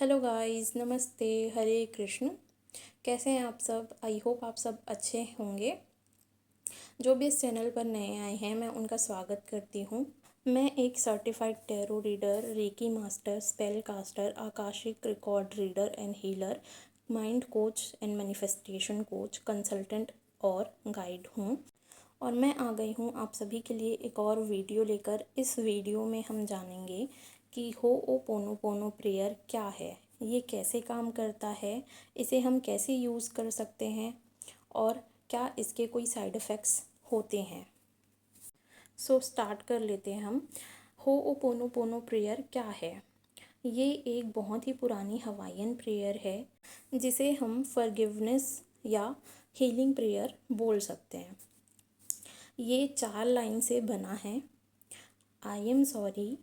Hello guys, नमस्ते, हरे कृष्ण। कैसे हैं आप सब? आई होप आप सब अच्छे होंगे। जो भी इस चैनल पर नए आए हैं मैं उनका स्वागत करती हूँ। मैं एक certified tarot reader, reiki master, spell caster, akashic record reader and healer, mind coach and manifestation coach, consultant और गाइड हूँ। और मैं आ गई हूँ आप सभी के लिए एक और वीडियो लेकर। इस वीडियो में हम जानेंगे कि होओपोनोपोनो प्रेयर क्या है, ये कैसे काम करता है, इसे हम कैसे यूज़ कर सकते हैं और क्या इसके कोई साइड इफ़ेक्ट्स होते हैं। सो स्टार्ट कर लेते हैं हम। होओपोनोपोनो प्रेयर क्या है? ये एक बहुत ही पुरानी हवाईयन प्रेयर है जिसे हम फॉरगिवनेस या हीलिंग प्रेयर बोल सकते हैं। ये 4 लाइन से बना है। आई am sorry,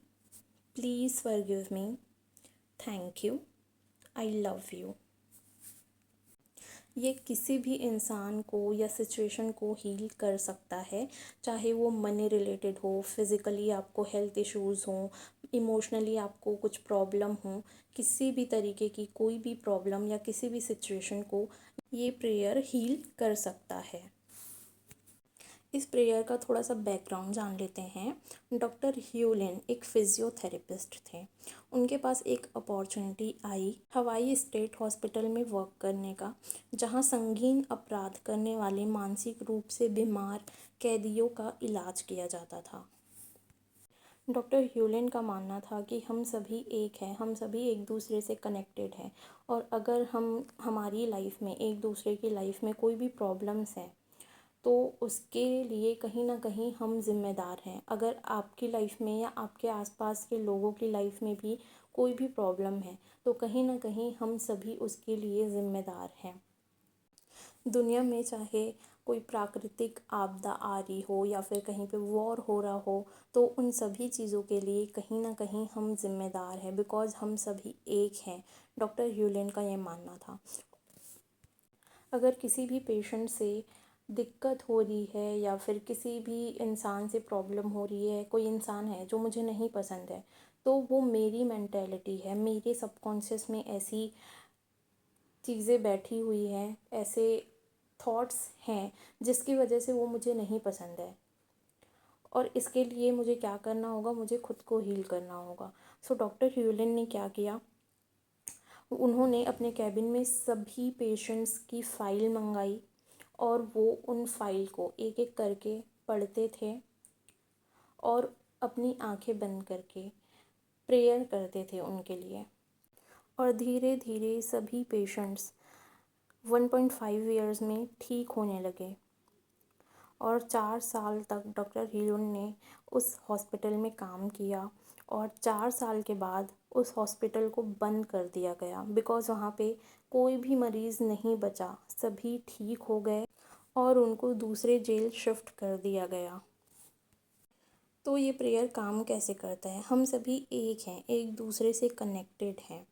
please forgive me, thank you, I love you. ये किसी भी इंसान को या सिचुएशन को हील कर सकता है, चाहे वो मनी रिलेटेड हो, फिज़िकली आपको हेल्थ इश्यूज़ हों, इमोशनली आपको कुछ प्रॉब्लम हो, किसी भी तरीके की कोई भी प्रॉब्लम या किसी भी सिचुएशन को ये प्रेयर हील कर सकता है। इस प्रेयर का थोड़ा सा बैकग्राउंड जान लेते हैं। डॉक्टर ह्यूलिन एक फिजियोथेरेपिस्ट थे। उनके पास एक अपॉर्चुनिटी आई हवाई स्टेट हॉस्पिटल में वर्क करने का, जहां संगीन अपराध करने वाले मानसिक रूप से बीमार कैदियों का इलाज किया जाता था। डॉक्टर ह्यूलिन का मानना था कि हम सभी एक हैं, हम सभी एक दूसरे से कनेक्टेड हैं, और अगर हम हमारी लाइफ में एक दूसरे की लाइफ में कोई भी प्रॉब्लम्स हैं तो उसके लिए कहीं ना कहीं हम ज़िम्मेदार हैं। अगर आपकी लाइफ में या आपके आसपास के लोगों की लाइफ में भी कोई भी प्रॉब्लम है तो कहीं ना कहीं हम सभी उसके लिए ज़िम्मेदार हैं। दुनिया में चाहे कोई प्राकृतिक आपदा आ रही हो या फिर कहीं पे वॉर हो रहा हो, तो उन सभी चीज़ों के लिए कहीं ना कहीं हम ज़िम्मेदार हैं, बिकॉज़ हम सभी एक हैं। डॉक्टर ह्यूलिन का ये मानना था। अगर किसी भी पेशेंट से दिक्कत हो रही है या फिर किसी भी इंसान से प्रॉब्लम हो रही है, कोई इंसान है जो मुझे नहीं पसंद है, तो वो मेरी मेंटेलिटी है, मेरे सबकॉन्शियस में ऐसी चीज़ें बैठी हुई हैं, ऐसे थॉट्स हैं जिसकी वजह से वो मुझे नहीं पसंद है। और इसके लिए मुझे क्या करना होगा? मुझे खुद को हील करना होगा। सो डॉक्टर ह्यूलिन ने क्या किया? उन्होंने अपने कैबिन में सभी पेशेंट्स की फ़ाइल मंगाई और वो उन फाइल को एक एक करके पढ़ते थे और अपनी आंखें बंद करके प्रेयर करते थे उनके लिए। और धीरे धीरे सभी पेशेंट्स 1.5 ईयर्स में ठीक होने लगे। और 4 साल तक डॉक्टर ह्यूलिन ने उस हॉस्पिटल में काम किया और 4 साल के बाद उस हॉस्पिटल को बंद कर दिया गया, बिकॉज़ वहाँ पे कोई भी मरीज़ नहीं बचा, सभी ठीक हो गए और उनको दूसरे जेल शिफ्ट कर दिया गया। तो ये प्रेयर काम कैसे करता है? हम सभी एक हैं, एक दूसरे से कनेक्टेड हैं,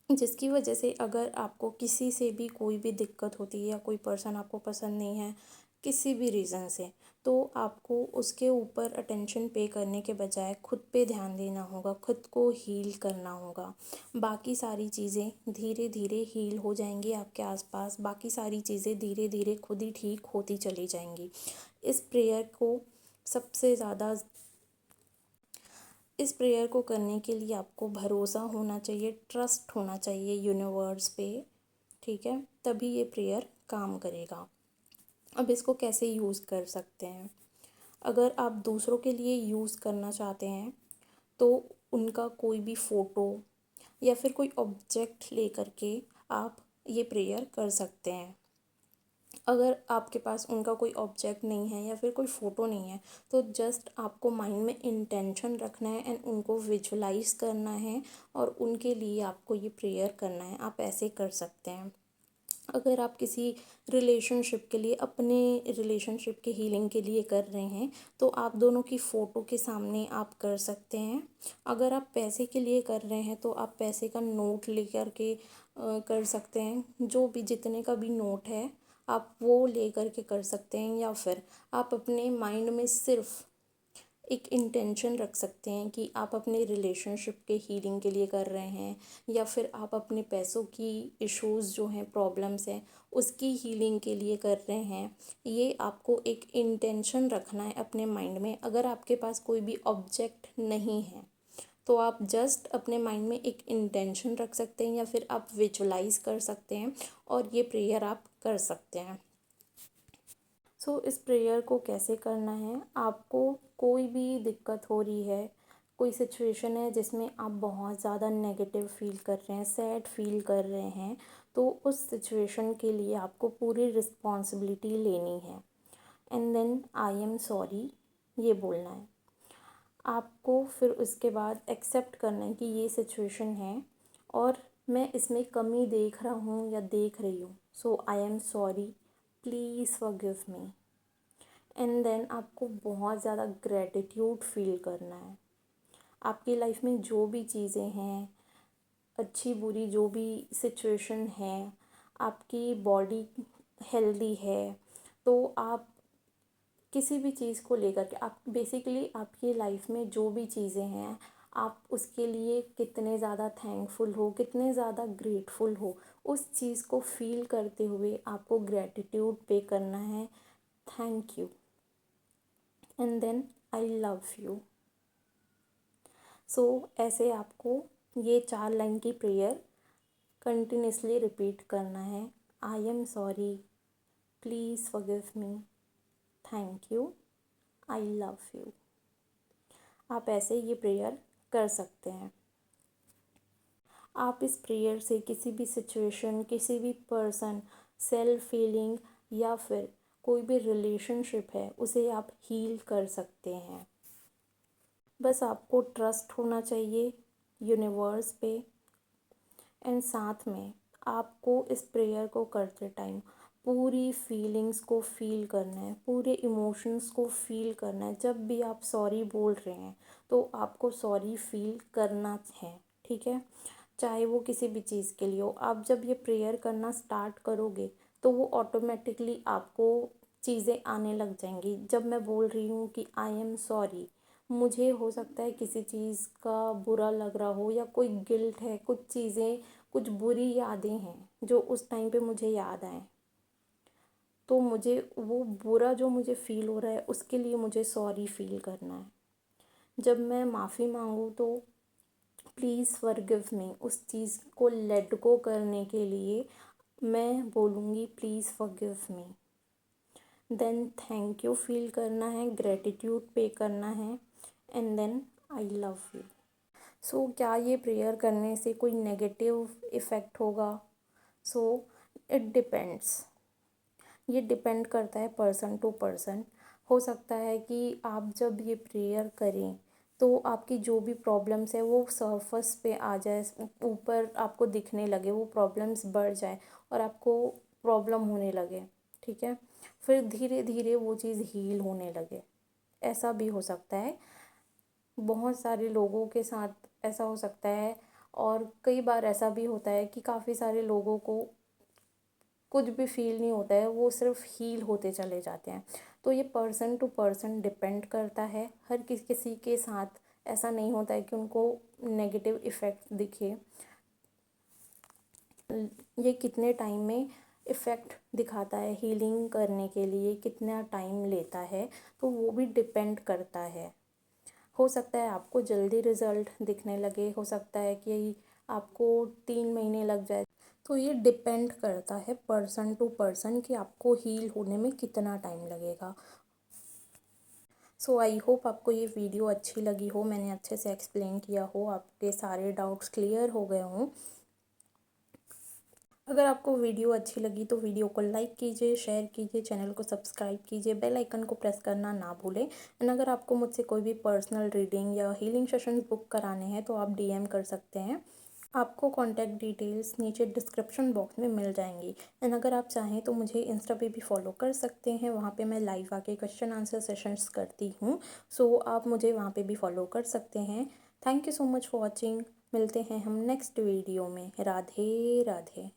जिसकी वजह से अगर आपको किसी से भी कोई भी दिक्कत होती है या कोई पर्सन आपको पसंद नहीं है किसी भी रीज़न से, तो आपको उसके ऊपर अटेंशन पे करने के बजाय खुद पे ध्यान देना होगा, खुद को हील करना होगा। बाकी सारी चीज़ें धीरे धीरे हील हो जाएंगी आपके आसपास, बाकी सारी चीज़ें धीरे धीरे खुद ही ठीक होती चली जाएंगी। इस प्रेयर को सबसे ज़्यादा इस प्रेयर को करने के लिए आपको भरोसा होना चाहिए, ट्रस्ट होना चाहिए यूनिवर्स पे, ठीक है? तभी ये प्रेयर काम करेगा। अब इसको कैसे यूज़ कर सकते हैं? अगर आप दूसरों के लिए यूज़ करना चाहते हैं तो उनका कोई भी फ़ोटो या फिर कोई ऑब्जेक्ट ले कर के आप ये प्रेयर कर सकते हैं। अगर आपके पास उनका कोई ऑब्जेक्ट नहीं है या फिर कोई फ़ोटो नहीं है, तो जस्ट आपको माइंड में इंटेंशन रखना है एंड उनको विजुलाइज करना है और उनके लिए आपको ये प्रेयर करना है। आप ऐसे कर सकते हैं। अगर आप किसी रिलेशनशिप के लिए, अपने रिलेशनशिप के हीलिंग के लिए कर रहे हैं, तो आप दोनों की फ़ोटो के सामने आप कर सकते हैं। अगर आप पैसे के लिए कर रहे हैं तो आप पैसे का नोट लेकर के कर सकते हैं। जो भी जितने का भी नोट है आप वो ले कर के कर सकते हैं, या फिर आप अपने माइंड में सिर्फ एक इंटेंशन रख सकते हैं कि आप अपने रिलेशनशिप के हीलिंग के लिए कर रहे हैं, या फिर आप अपने पैसों की इश्यूज़ जो हैं, प्रॉब्लम्स हैं, उसकी हीलिंग के लिए कर रहे हैं। ये आपको एक इंटेंशन रखना है अपने माइंड में। अगर आपके पास कोई भी ऑब्जेक्ट नहीं है तो आप जस्ट अपने माइंड में एक इंटेंशन रख सकते हैं, या फिर आप विजुलाइज कर सकते हैं और ये प्रेयर आप कर सकते हैं। इस प्रेयर को कैसे करना है, आपको कोई भी दिक्कत हो रही है, कोई सिचुएशन है जिसमें आप बहुत ज़्यादा नेगेटिव फील कर रहे हैं, सैड फील कर रहे हैं, तो उस सिचुएशन के लिए आपको पूरी रिस्पॉन्सिबिलिटी लेनी है। And then I am sorry ये बोलना है आपको। फिर उसके बाद एक्सेप्ट करना है कि ये सिचुएशन है और मैं इसमें कमी देख रहा हूँ या देख रही हूँ। So I am sorry, please forgive me. And then आपको बहुत ज़्यादा ग्रेटिट्यूड फील करना है। आपकी लाइफ में जो भी चीज़ें हैं, अच्छी बुरी जो भी सिचुएशन है, आपकी बॉडी हेल्दी है, तो आप किसी भी चीज़ को लेकर के आप बेसिकली आपकी लाइफ में जो भी चीज़ें हैं, आप उसके लिए कितने ज़्यादा थैंकफुल हो, कितने ज़्यादा ग्रेटफुल हो, उस चीज़ को फील करते हुए आपको ग्रेटिट्यूड पे करना है। Thank you and then I love you. ऐसे आपको ये 4 लाइन की प्रेयर कंटिन्यूसली रिपीट करना है। आई am sorry, please forgive me, thank you, I love you. आप ऐसे ये प्रेयर कर सकते हैं। आप इस प्रेयर से किसी भी सिचुएशन, किसी भी पर्सन, सेल्फ फीलिंग या फिर कोई भी रिलेशनशिप है, उसे आप हील कर सकते हैं। बस आपको ट्रस्ट होना चाहिए यूनिवर्स पे। एंड साथ में आपको इस प्रेयर को करते टाइम पूरी फीलिंग्स को फील करना है, पूरे इमोशंस को फील करना है। जब भी आप सॉरी बोल रहे हैं तो आपको सॉरी फील करना है, ठीक है, चाहे वो किसी भी चीज़ के लिए हो। आप जब ये प्रेयर करना स्टार्ट करोगे तो वो ऑटोमेटिकली आपको चीज़ें आने लग जाएंगी। जब मैं बोल रही हूँ कि आई एम सॉरी, मुझे हो सकता है किसी चीज़ का बुरा लग रहा हो, या कोई गिल्ट है, कुछ चीज़ें, कुछ बुरी यादें हैं जो उस टाइम पे मुझे याद आए, तो मुझे वो बुरा जो मुझे फ़ील हो रहा है उसके लिए मुझे सॉरी फ़ील करना है। जब मैं माफ़ी मांगूँ तो प्लीज़ फॉरगिव मी, उस चीज़ को लेट गो करने के लिए मैं बोलूँगी please forgive me. Then thank you feel करना है, ग्रेटिट्यूड पे करना है, and then I love you. क्या ये प्रेयर करने से कोई नेगेटिव इफ़ेक्ट होगा? It depends. ये डिपेंड करता है पर्सन टू पर्सन। हो सकता है कि आप जब ये प्रेयर करें तो आपकी जो भी प्रॉब्लम्स है वो सरफेस पे आ जाए, ऊपर आपको दिखने लगे, वो प्रॉब्लम्स बढ़ जाए और आपको प्रॉब्लम होने लगे, ठीक है। फिर धीरे धीरे वो चीज़ हील होने लगे, ऐसा भी हो सकता है। बहुत सारे लोगों के साथ ऐसा हो सकता है, और कई बार ऐसा भी होता है कि काफ़ी सारे लोगों को कुछ भी फील नहीं होता है, वो सिर्फ हील होते चले जाते हैं। तो ये पर्सन टू पर्सन डिपेंड करता है। हर किसी के साथ ऐसा नहीं होता है कि उनको नेगेटिव इफ़ेक्ट दिखे। ये कितने टाइम में इफ़ेक्ट दिखाता है, हीलिंग करने के लिए कितना टाइम लेता है, तो वो भी डिपेंड करता है। हो सकता है आपको जल्दी रिज़ल्ट दिखने लगे, हो सकता है कि आपको 3 महीने लग जाए। तो ये डिपेंड करता है पर्सन टू पर्सन कि आपको हील होने में कितना टाइम लगेगा। आई होप आपको ये वीडियो अच्छी लगी हो, मैंने अच्छे से एक्सप्लेन किया हो, आपके सारे डाउट्स क्लियर हो गए हों। अगर आपको वीडियो अच्छी लगी तो वीडियो को लाइक कीजिए, शेयर कीजिए, चैनल को सब्सक्राइब कीजिए, बेल आइकन को प्रेस करना ना भूलें। एंड अगर आपको मुझसे कोई भी पर्सनल रीडिंग या हीलिंग सेशन बुक कराने हैं तो आप डीएम कर सकते हैं। आपको कॉन्टैक्ट डिटेल्स नीचे डिस्क्रिप्शन बॉक्स में मिल जाएंगी। एंड अगर आप चाहें तो मुझे इंस्टा पे भी फॉलो कर सकते हैं, वहाँ पे मैं लाइव आके क्वेश्चन आंसर सेशंस करती हूँ। आप मुझे वहाँ पे भी फॉलो कर सकते हैं। Thank you so much for watching. मिलते हैं हम नेक्स्ट वीडियो में। राधे राधे।